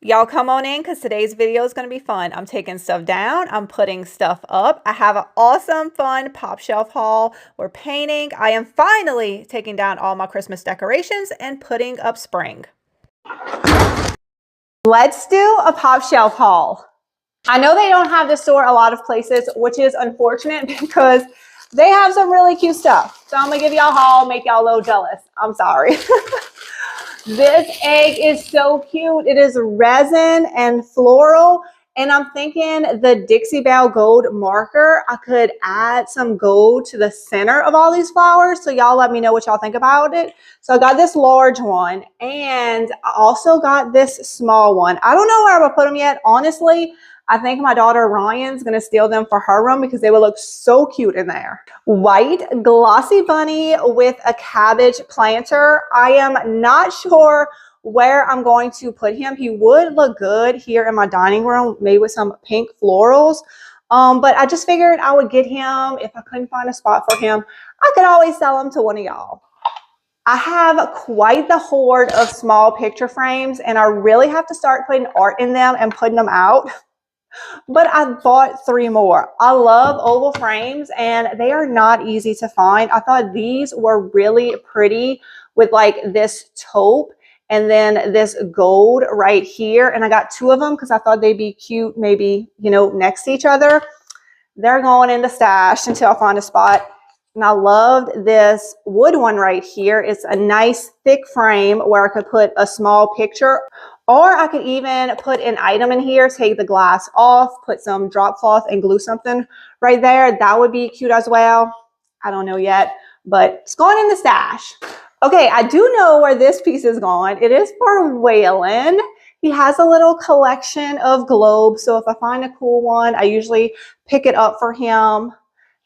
Y'all come on in because today's video is going to be fun. I'm taking stuff down. I'm putting stuff up. I have an awesome, fun pop shelf haul. We're painting. I am finally taking down all my Christmas decorations and putting up spring. Let's do a pop shelf haul. I know they don't have this store a lot of places, which is unfortunate because they have some really cute stuff. So I'm going to give y'all a haul, make y'all a little jealous. I'm sorry. This egg is so cute. It is resin and floral. And I'm thinking the Dixie Belle gold marker, I could add some gold to the center of all these flowers. So y'all let me know what y'all think about it. So I got this large one and I also got this small one. I don't know where I'm gonna put them yet. Honestly, I think my daughter Ryan's gonna steal them for her room because they would look so cute in there. White glossy bunny with a cabbage planter. I am not sure where I'm going to put him. He would look good here in my dining room, maybe with some pink florals. But I just figured I would get him. If I couldn't find a spot for him, I could always sell him to one of y'all. I have quite the hoard of small picture frames and I really have to start putting art in them and putting them out. But I bought 3 more. I love oval frames and they are not easy to find. I thought these were really pretty with like this taupe and then this gold right here. And I got 2 of them because I thought they'd be cute, maybe, you know, next to each other. They're going in the stash until I find a spot. And I loved this wood one right here. It's a nice thick frame where I could put a small picture, or I could even put an item in here, take the glass off, put some drop cloth and glue something right there. That would be cute as well. I don't know yet, but it's going in the stash. Okay, I do know where this piece is going. It is for Waylon. He has a little collection of globes. So if I find a cool one, I usually pick it up for him.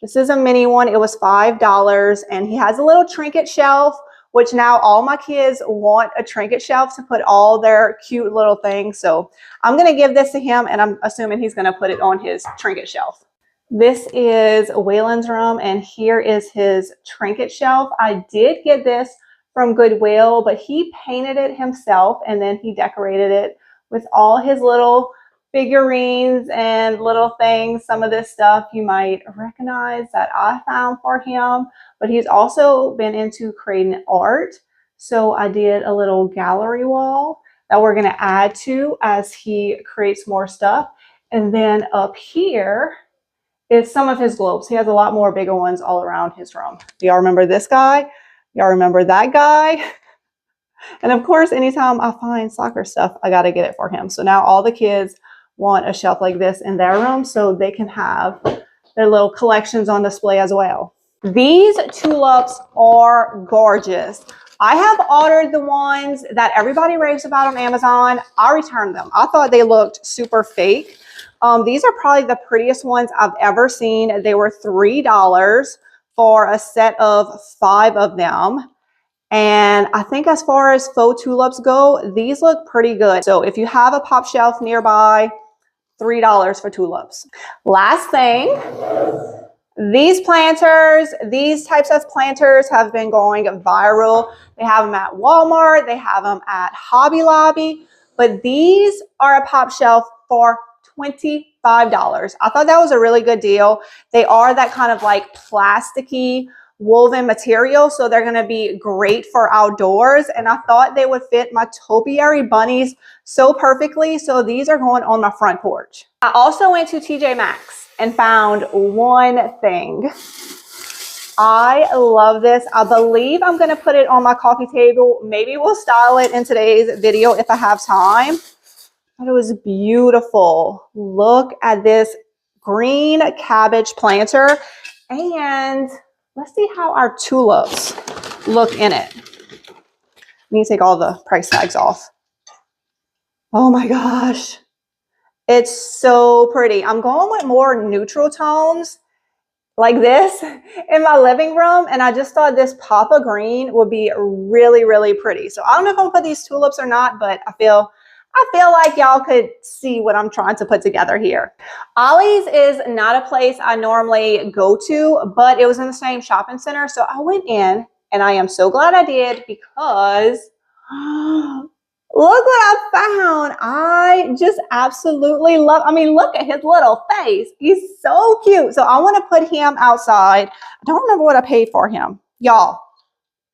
This is a mini one. It was $5 and he has a little trinket shelf, which now all my kids want a trinket shelf to put all their cute little things. So I'm going to give this to him and I'm assuming he's going to put it on his trinket shelf. This is Waylon's room and here is his trinket shelf. I did get this from Goodwill, but he painted it himself and then he decorated it with all his little figurines and little things. Some of this stuff you might recognize that I found for him, but he's also been into creating art. So I did a little gallery wall that we're going to add to as he creates more stuff. And then up here is some of his globes. He has a lot more bigger ones all around his room. Do y'all remember this guy? Y'all remember that guy? And of course, anytime I find soccer stuff, I got to get it for him. So now all the kids want a shelf like this in their room so they can have their little collections on display as well. These tulips are gorgeous. I have ordered the ones that everybody raves about on Amazon. I returned them. I thought they looked super fake. These are probably the prettiest ones I've ever seen. They were $3 for a set of 5 of them. And I think as far as faux tulips go, these look pretty good. So if you have a pop shelf nearby, $3 for tulips. Last thing, these planters, these types of planters have been going viral. They have them at Walmart, they have them at Hobby Lobby, but these are a pop shelf for $25. I thought that was a really good deal. They are that kind of like plasticky woven material, so they're going to be great for outdoors, and I thought they would fit my topiary bunnies so perfectly, so these are going on my front porch. I also went to TJ Maxx and found one thing. I love this. I believe I'm going to put it on my coffee table. Maybe we'll style it in today's video if I have time. But it was beautiful. Look at this green cabbage planter, and let's see how our tulips look in it. I need to take all the price tags off. Oh my gosh. It's so pretty. I'm going with more neutral tones like this in my living room. And I just thought this pop of green would be really, really pretty. So I don't know if I'm gonna put these tulips or not, but I feel like y'all could see what I'm trying to put together here. Ollie's is not a place I normally go to, but it was in the same shopping center. So I went in and I am so glad I did because Look what I found. I just absolutely love, I mean, look at his little face. He's so cute. So I want to put him outside. I don't remember what I paid for him. Y'all,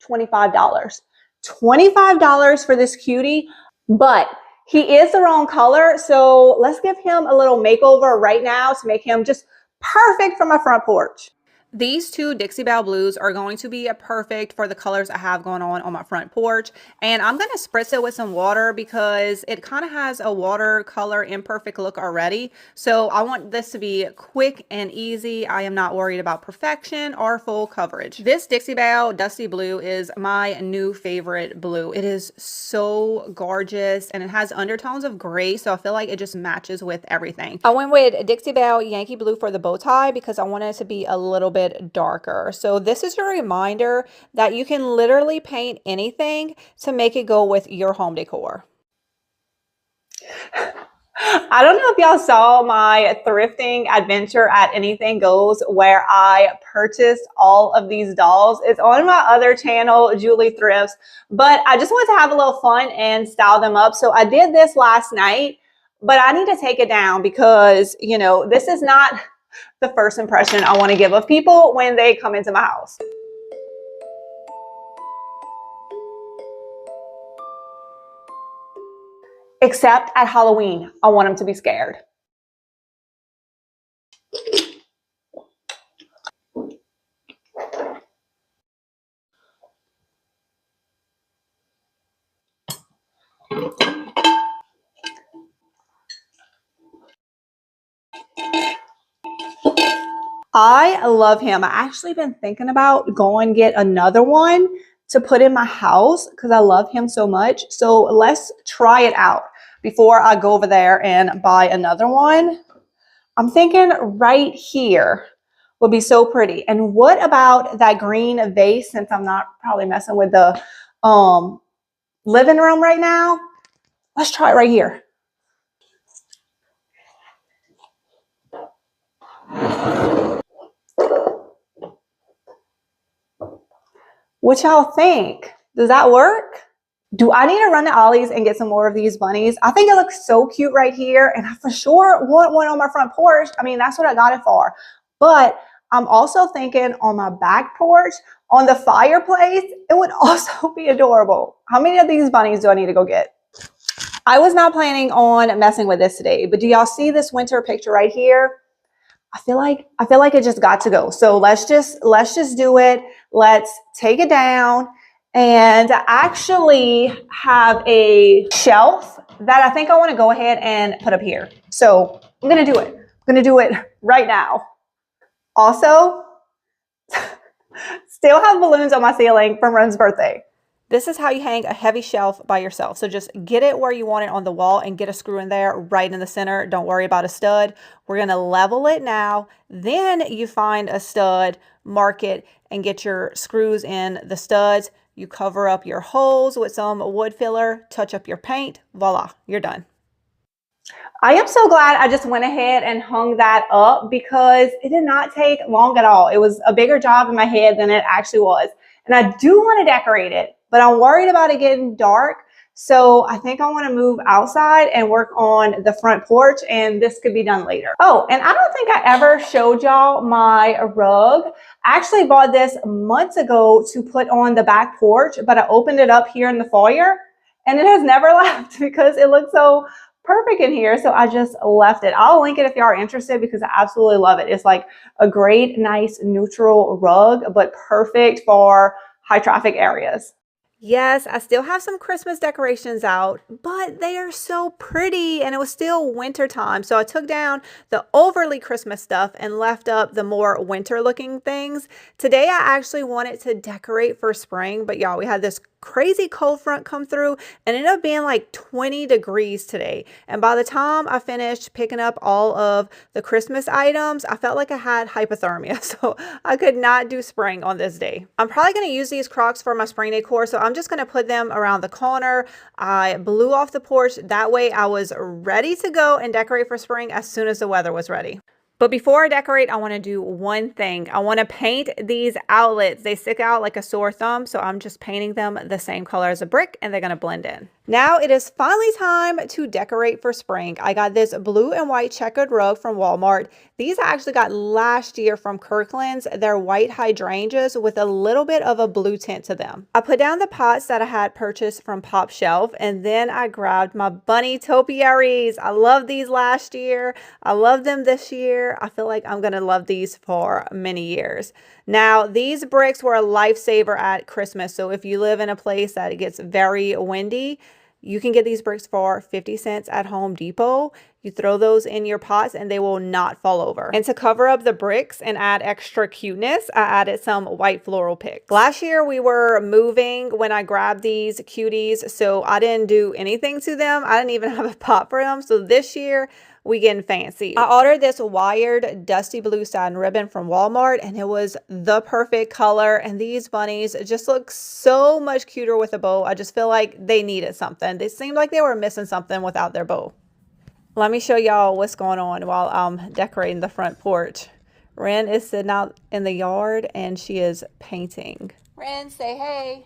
$25. $25 for this cutie, but he is the wrong color. So let's give him a little makeover right now to make him just perfect for my front porch. These two Dixie Belle Blues are going to be perfect for the colors I have going on my front porch. And I'm going to spritz it with some water because it kind of has a watercolor imperfect look already. So I want this to be quick and easy. I am not worried about perfection or full coverage. This Dixie Belle Dusty Blue is my new favorite blue. It is so gorgeous and it has undertones of gray. So I feel like it just matches with everything. I went with Dixie Belle Yankee Blue for the bow tie because I wanted it to be a little bit darker. So this is a reminder that you can literally paint anything to make it go with your home decor. I don't know if y'all saw my thrifting adventure at Anything Goes where I purchased all of these dolls. It's on my other channel, Julie Thrifts, but I just wanted to have a little fun and style them up. So I did this last night, but I need to take it down because, you know, this is not the first impression I want to give of people when they come into my house. Except at Halloween, I want them to be scared. I love him. I actually been thinking about going get another one to put in my house because I love him so much. So let's try it out before I go over there and buy another one. I'm thinking right here would be so pretty. And what about that green vase, since I'm not probably messing with the living room right now? Let's try it right here. What y'all think? Does that work? Do I need to run to Ollie's and get some more of these bunnies? I think it looks so cute right here, and I for sure want one on my front porch. I mean, that's what I got it for. But I'm also thinking on my back porch, on the fireplace, it would also be adorable. How many of these bunnies do I need to go get? I was not planning on messing with this today, but do y'all see this winter picture right here? I feel like it just got to go. So let's just do it. Let's take it down and actually have a shelf that I think I want to go ahead and put up here. So I'm going to do it. I'm going to do it right now. Also, still have balloons on my ceiling from Ren's birthday. This is how you hang a heavy shelf by yourself. So just get it where you want it on the wall and get a screw in there right in the center. Don't worry about a stud. We're going to level it now. Then you find a stud, mark it, and get your screws in the studs. You cover up your holes with some wood filler, touch up your paint. Voila, you're done. I am so glad I just went ahead and hung that up because it did not take long at all. It was a bigger job in my head than it actually was. And I do want to decorate it, but I'm worried about it getting dark. So I think I want to move outside and work on the front porch, and this could be done later. Oh, and I don't think I ever showed y'all my rug. I actually bought this months ago to put on the back porch, but I opened it up here in the foyer and it has never left because it looks so perfect in here. So I just left it. I'll link it if you are interested because I absolutely love it. It's like a great, nice, neutral rug, but perfect for high traffic areas. Yes, I still have some Christmas decorations out, but they are so pretty and it was still winter time. So I took down the overly Christmas stuff and left up the more winter looking things. Today, I actually wanted to decorate for spring, but y'all, we had this crazy cold front come through and ended up being like 20 degrees today. And by the time I finished picking up all of the Christmas items, I felt like I had hypothermia. So I could not do spring on this day. I'm probably going to use these Crocs for my spring decor. So I'm just going to put them around the corner. I blew off the porch. That way I was ready to go and decorate for spring as soon as the weather was ready. But before I decorate, I want to do one thing. I want to paint these outlets. They stick out like a sore thumb, so I'm just painting them the same color as a brick, and they're going to blend in. Now it is finally time to decorate for spring. I got this blue and white checkered rug from Walmart. These I actually got last year from Kirkland's. They're white hydrangeas with a little bit of a blue tint to them. I put down the pots that I had purchased from Popshelf, and then I grabbed my bunny topiaries. I loved these last year. I love them this year. I feel like I'm going to love these for many years. Now, these bricks were a lifesaver at Christmas. So if you live in a place that it gets very windy, you can get these bricks for 50 cents at Home Depot. You throw those in your pots and they will not fall over. And to cover up the bricks and add extra cuteness, I added some white floral picks. Last year we were moving when I grabbed these cuties, so I didn't do anything to them. I didn't even have a pot for them. So this year we getting fancy. I ordered this wired dusty blue satin ribbon from Walmart, and it was the perfect color. And these bunnies just look so much cuter with a bow. I just feel like they needed something. They seemed like they were missing something without their bow. Let me show y'all what's going on while I'm decorating the front porch. Ren is sitting out in the yard and she is painting. Ren, say hey.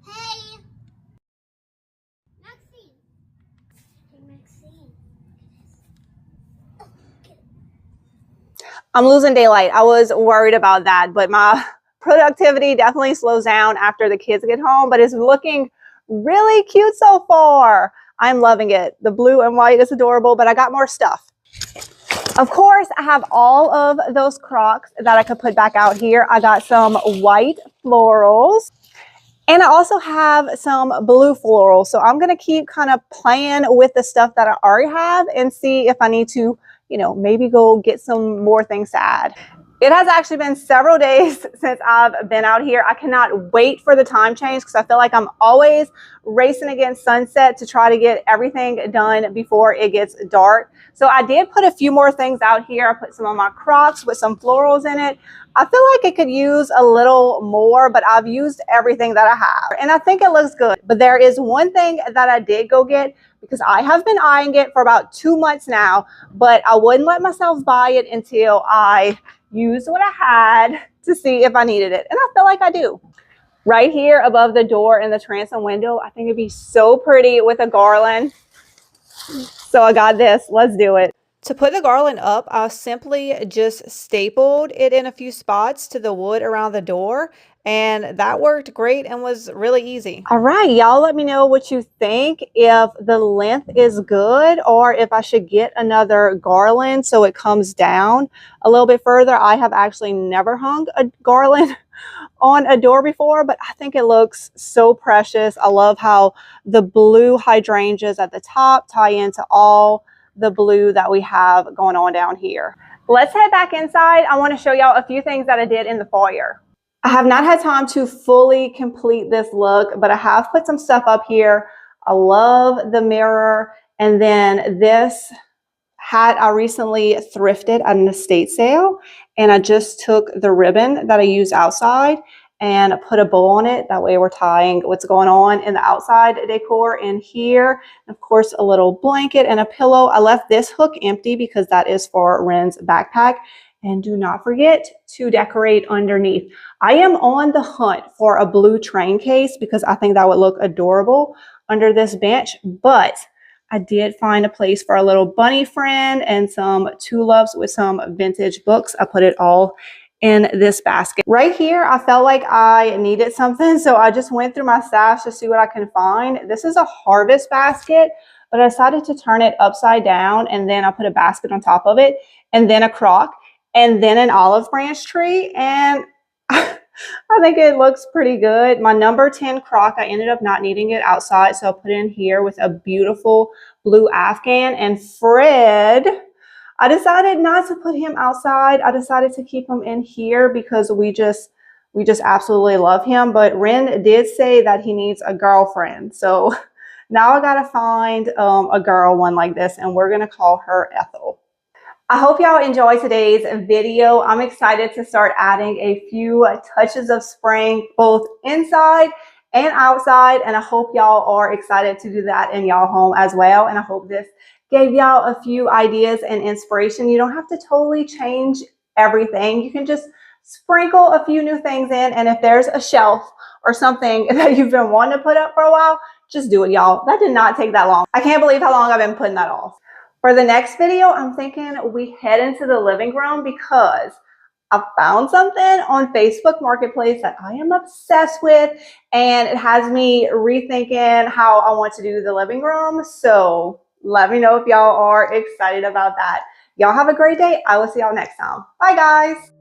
Hey. Maxine. Hey, Maxine. I'm losing daylight. I was worried about that, but my productivity definitely slows down after the kids get home, but it's looking really cute so far. I'm loving it. The blue and white is adorable, but I got more stuff. Of course, I have all of those crocks that I could put back out here. I got some white florals, and I also have some blue florals. So I'm going to keep kind of playing with the stuff that I already have and see if I need to, you know, maybe go get some more things to add. It has actually been several days since I've been out here. I cannot wait for the time change because I feel like I'm always racing against sunset to try to get everything done before it gets dark. So I did put a few more things out here. I put some of my crocks with some florals in it. I feel like it could use a little more, but I've used everything that I have. And I think it looks good. But there is one thing that I did go get because I have been eyeing it for about 2 months now, but I wouldn't let myself buy it until I use what I had to see if I needed it. And I feel like I do. Right here above the door in the transom window, I think it'd be so pretty with a garland. So I got this. Let's do it. To put the garland up, I simply just stapled it in a few spots to the wood around the door. And that worked great and was really easy. All right, y'all let me know what you think, if the length is good or if I should get another garland so it comes down a little bit further. I have actually never hung a garland on a door before, but I think it looks so precious. I love how the blue hydrangeas at the top tie into all the blue that we have going on down here. Let's head back inside. I want to show y'all a few things that I did in the foyer. I have not had time to fully complete this look, but I have put some stuff up here. I love the mirror. And then this hat I recently thrifted at an estate sale. And I just took the ribbon that I used outside and put a bow on it. That way we're tying what's going on in the outside decor in here. And of course, a little blanket and a pillow. I left this hook empty because that is for Ren's backpack. And do not forget to decorate underneath. I am on the hunt for a blue train case because I think that would look adorable under this bench, but I did find a place for a little bunny friend and some tulips with some vintage books. I put it all in this basket. Right here, I felt like I needed something, so I just went through my stash to see what I can find. This is a harvest basket, but I decided to turn it upside down, and then I put a basket on top of it, and then a crock, and then an olive branch tree, and I think it looks pretty good. My number 10 crock, I ended up not needing it outside, so I'll put it in here with a beautiful blue Afghan. And Fred, I decided not to put him outside. I decided to keep him in here because we just absolutely love him. But Ren did say that he needs a girlfriend. So now I gotta find a girl one like this, and we're gonna call her Ethel. I hope y'all enjoyed today's video. I'm excited to start adding a few touches of spring, both inside and outside. And I hope y'all are excited to do that in y'all home as well. And I hope this gave y'all a few ideas and inspiration. You don't have to totally change everything. You can just sprinkle a few new things in. And if there's a shelf or something that you've been wanting to put up for a while, Just do it, y'all. That did not take that long. I can't believe how long I've been putting that off. For the next video, I'm thinking we head into the living room because I found something on Facebook Marketplace that I am obsessed with, and it has me rethinking how I want to do the living room. So let me know if y'all are excited about that. Y'all have a great day. I will see y'all next time. Bye, guys.